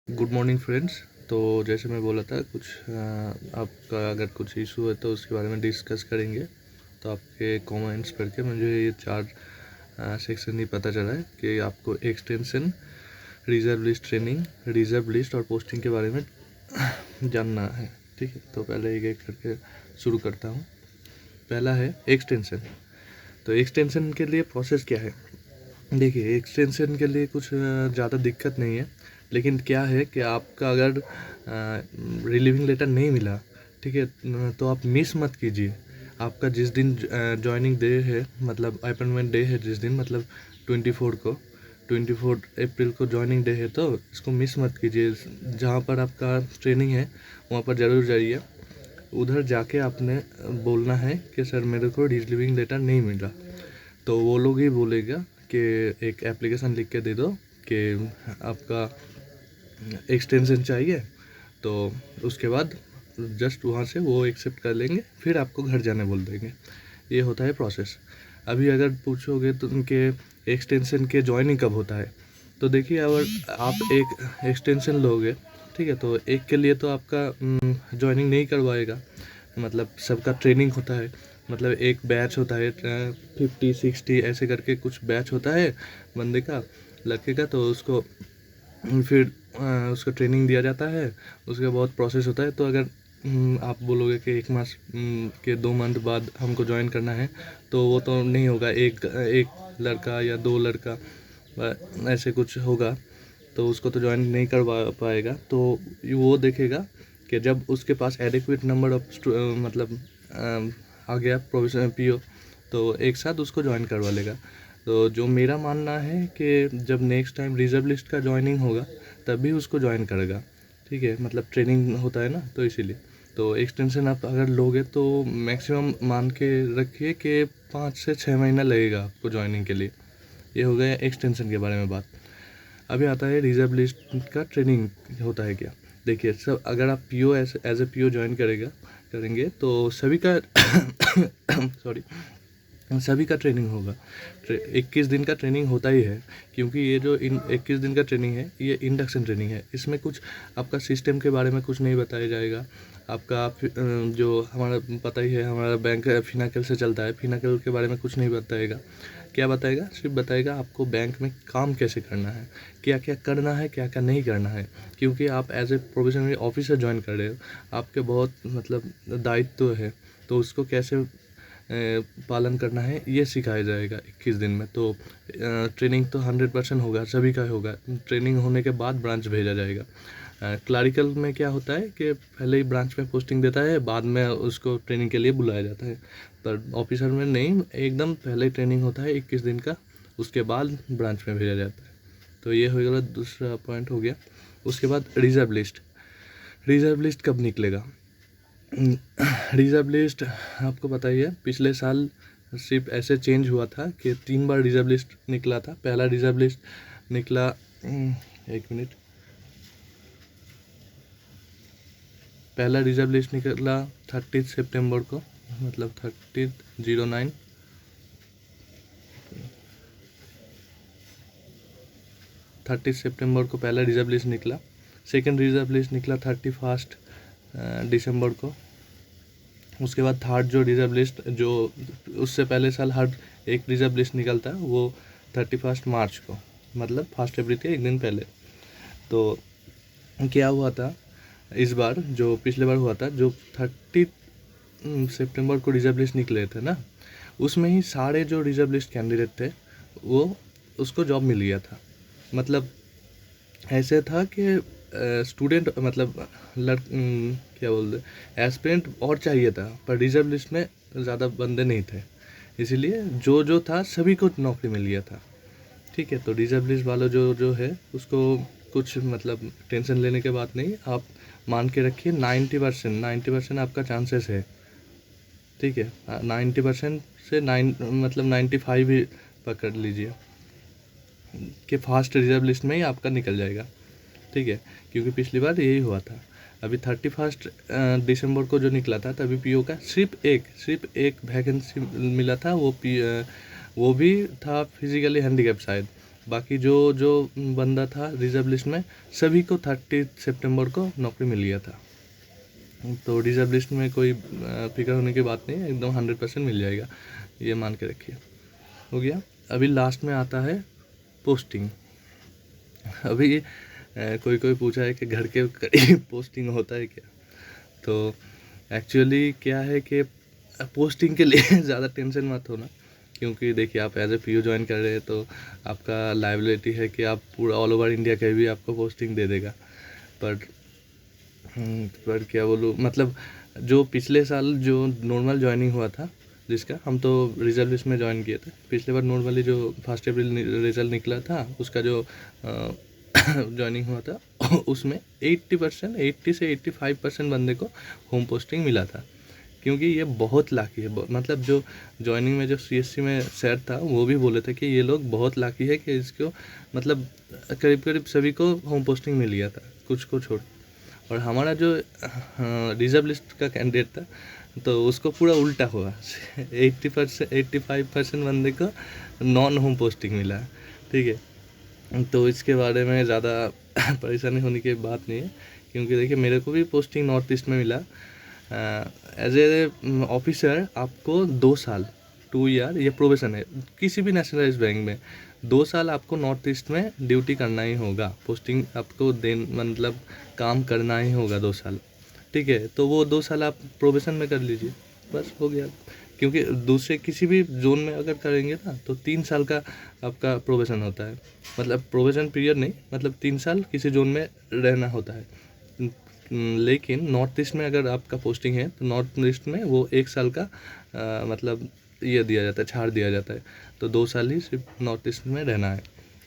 Good morning friends. तो जैसे मैं बोला था कुछ आपका अगर कुछ इशू है तो उसके बारे में डिस्कस करेंगे। तो आपके कमेंट्स पढ़ के मुझे ये चार सेक्शन ही पता चला है कि आपको extension, reserve list training, reserve list और पोस्टिंग के बारे में जानना है। ठीक है, तो पहले एक एक करके शुरू करता हूँ। पहला है एक्सटेंशन। तो एक्सटेंशन के लिए प्रोसेस क्या है? देखिए, एक्सटेंशन के लिए कुछ ज़्यादा दिक्कत नहीं है, लेकिन क्या है कि आपका अगर रिलीविंग लेटर नहीं मिला, ठीक है, तो आप मिस मत कीजिए। आपका जिस दिन जॉइनिंग डे है, मतलब अपॉइंटमेंट डे है, जिस दिन मतलब 24 अप्रैल को जॉइनिंग डे है, तो इसको मिस मत कीजिए। जहाँ पर आपका ट्रेनिंग है वहाँ पर ज़रूर जाइए। उधर जाके आपने बोलना है कि सर मेरे को रिलीविंग लेटर नहीं मिला। तो वो लोग ही बोलेगा कि एक एप्लीकेशन लिख के दे दो कि आपका एक्सटेंशन चाहिए। तो उसके बाद जस्ट वहाँ से वो एक्सेप्ट कर लेंगे, फिर आपको घर जाने बोल देंगे। ये होता है प्रोसेस। अभी अगर पूछोगे तो उनके एक्सटेंशन के ज्वाइनिंग कब होता है, तो देखिए अगर आप एक एक्सटेंशन लोगे, ठीक है, तो एक के लिए तो आपका ज्वाइनिंग नहीं करवाएगा। मतलब सबका ट्रेनिंग होता है, मतलब एक बैच होता है 50-60 ऐसे करके कुछ बैच होता है बंदे का, लड़के का। तो उसको फिर उसका ट्रेनिंग दिया जाता है। उसके बहुत प्रोसेस होता है। तो अगर आप बोलोगे कि 1 मास के 2 मंथ बाद हमको ज्वाइन करना है, तो वो तो नहीं होगा। एक लड़का या 2 लड़का ऐसे कुछ होगा, तो उसको तो ज्वाइन नहीं करवा पाएगा। तो वो देखेगा कि जब उसके पास एडिक्वेट नंबर ऑफ मतलब आ गया प्रोविजन पीओ, तो एक साथ उसको ज्वाइन करवा लेगा। तो जो मेरा मानना है कि जब नेक्स्ट टाइम रिजर्व लिस्ट का ज्वाइनिंग होगा तभी उसको ज्वाइन करेगा। ठीक है, मतलब ट्रेनिंग होता है ना, तो इसीलिए। तो एक्सटेंशन आप अगर लोगे तो मैक्सिमम मान के रखिए कि 5 से 6 महीना लगेगा आपको ज्वाइनिंग के लिए। ये हो गया एक्सटेंशन के बारे में बात। अभी आता है रिजर्व लिस्ट का ट्रेनिंग होता है क्या। देखिए, सब अगर आप PO as a PO join करेंगे तो सभी का सॉरी, सभी का ट्रेनिंग होगा। 21 दिन का ट्रेनिंग होता ही है, क्योंकि ये जो 21 दिन का ट्रेनिंग है ये इंडक्शन ट्रेनिंग है। इसमें कुछ आपका सिस्टम के बारे में कुछ नहीं बताया जाएगा। आपका जो हमारा पता ही है, हमारा बैंक फिनाकल से चलता है, फिनाकल के बारे में कुछ नहीं बताएगा। क्या बताएगा? सिर्फ बताएगा आपको बैंक में काम कैसे करना है, क्या क्या करना है, क्या क्या नहीं करना है। क्योंकि आप as a professional officer join कर रहे हो, आपके बहुत मतलब दायित्व है, तो उसको कैसे पालन करना है ये सिखाया जाएगा 21 दिन में। तो ट्रेनिंग तो 100% होगा, सभी का होगा। ट्रेनिंग होने के बाद ब्रांच भेजा जाएगा। क्लरिकल में क्या होता है कि पहले ही ब्रांच में पोस्टिंग देता है, बाद में उसको ट्रेनिंग के लिए बुलाया जाता है। पर ऑफिसर में नहीं, एकदम पहले ट्रेनिंग होता है 21 दिन का, उसके बाद ब्रांच में भेजा जाता है। तो ये हो गया, दूसरा पॉइंट हो गया। उसके बाद रिजर्व लिस्ट। रिजर्व लिस्ट कब निकलेगा? रिजर्व लिस्ट आपको पता ही है, पिछले साल सिर्फ ऐसे चेंज हुआ था कि 3 बार रिजर्व लिस्ट निकला था। पहला रिजर्व लिस्ट निकला, एक मिनट, पहला रिजर्व लिस्ट निकला 30 सितंबर को, मतलब 30/09। 30 सितंबर को पहला रिजर्व लिस्ट निकला। सेकेंड रिजर्व लिस्ट निकला 31 दिसंबर को। उसके बाद थर्ड जो रिजर्व लिस्ट, जो उससे पहले साल हर एक रिजर्व लिस्ट निकलता है, वो 31 मार्च को, मतलब 1 अप्रैल के एक दिन पहले। तो क्या हुआ था इस बार, जो पिछले बार हुआ था, जो 30 सितंबर को रिजर्व लिस्ट निकले थे ना, उसमें ही सारे जो रिजर्व लिस्ट कैंडिडेट थे वो उसको जॉब मिल गया था। मतलब ऐसे था कि स्टूडेंट मतलब क्या बोलते, एस्पिरेंट और चाहिए था, पर रिजर्व लिस्ट में ज़्यादा बंदे नहीं थे, इसीलिए जो जो था सभी को नौकरी मिल गया था। ठीक है, तो रिजर्व लिस्ट वाला जो जो है उसको कुछ मतलब टेंशन लेने के बात नहीं। आप मान के रखिए 90% आपका चांसेस है। ठीक है, 90% से 95 ही पकड़ लीजिए कि फास्ट रिजर्व लिस्ट में ही आपका निकल जाएगा। ठीक है, क्योंकि पिछली बार यही हुआ था। अभी 31 दिसंबर को जो निकला था, तभी पीओ का सिर्फ एक वैकेंसी मिला था। वो भी था फिजिकली हैंडीकैप शायद, बाकी जो जो बंदा था रिजर्व लिस्ट में, सभी को 30 सितंबर को नौकरी मिल गया था। तो रिजर्व लिस्ट में कोई फिक्र होने की बात नहीं है, एकदम 100% मिल जाएगा, ये मान के रखिए। हो गया। अभी लास्ट में आता है पोस्टिंग। अभी कोई पूछा है कि घर के करीब पोस्टिंग होता है क्या? तो एक्चुअली क्या है कि पोस्टिंग के लिए ज़्यादा टेंशन मत होना, क्योंकि देखिए आप एज ए पीयू ज्वाइन कर रहे हैं तो आपका लाइबिलिटी है कि आप पूरा ऑल ओवर इंडिया कहीं भी आपको पोस्टिंग दे देगा। पर क्या बोलूँ, मतलब जो पिछले साल जो नॉर्मल ज्वाइनिंग हुआ था, जिसका हम तो रिजर्व लिस्ट में ज्वाइन किए थे, पिछले बार नॉर्मली जो 1 अप्रैल रिजल्ट निकला था उसका जो ज्वाइनिंग हुआ था उसमें 80 से 85% बंदे को होम पोस्टिंग मिला था। क्योंकि ये बहुत लाकी है, मतलब जो ज्वाइनिंग में जो सीएससी में सर था वो भी बोले थे कि ये लोग बहुत लाकी है कि इसको मतलब करीब करीब सभी को होम पोस्टिंग मिल गया था, कुछ को छोड़। और हमारा जो रिजर्व लिस्ट का कैंडिडेट था तो उसको पूरा उल्टा हुआ 85% बंदे को नॉन होम पोस्टिंग मिला। ठीक है, तो इसके बारे में ज़्यादा परेशानी होने की बात नहीं है, क्योंकि देखिए मेरे को भी पोस्टिंग नॉर्थ ईस्ट में मिला। एज ए ऑफिसर आपको 2 साल 2 ईयर ये प्रोबेशन है किसी भी नेशनलाइज बैंक में। 2 साल आपको नॉर्थ ईस्ट में ड्यूटी करना ही होगा, पोस्टिंग आपको मतलब काम करना ही होगा 2 साल। ठीक है, तो वो 2 साल आप प्रोबेशन में कर लीजिए, बस हो गया। क्योंकि दूसरे किसी भी जोन में अगर करेंगे ना तो 3 साल का आपका प्रोबेशन होता है, मतलब प्रोबेशन पीरियड नहीं, मतलब 3 साल किसी जोन में रहना होता है। लेकिन नॉर्थ ईस्ट में अगर आपका पोस्टिंग है तो नॉर्थ ईस्ट में वो 1 साल का मतलब ये दिया जाता है, छाड़ दिया जाता है। तो 2 साल ही सिर्फ नॉर्थ ईस्ट में रहना है।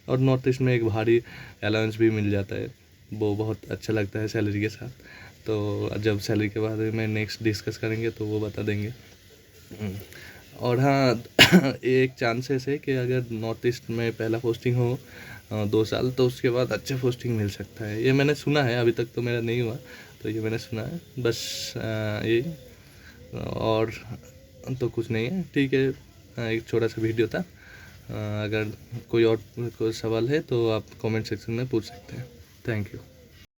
और नॉर्थ ईस्ट में एक भारी अलाउंस भी मिल जाता है, वो बहुत अच्छा लगता है सैलरी के साथ। तो जब सैलरी के बारे में नेक्स्ट डिस्कस करेंगे तो वो बता देंगे। और हाँ एक चांसेस है कि अगर नॉर्थ ईस्ट में पहला पोस्टिंग हो 2 साल, तो उसके बाद अच्छे पोस्टिंग मिल सकता है, ये मैंने सुना है। अभी तक तो मेरा नहीं हुआ, तो ये मैंने सुना है बस। यही, और तो कुछ नहीं है। ठीक है, एक छोटा सा वीडियो था। अगर कोई और कोई सवाल है तो आप कमेंट सेक्शन में पूछ सकते हैं। Thank you.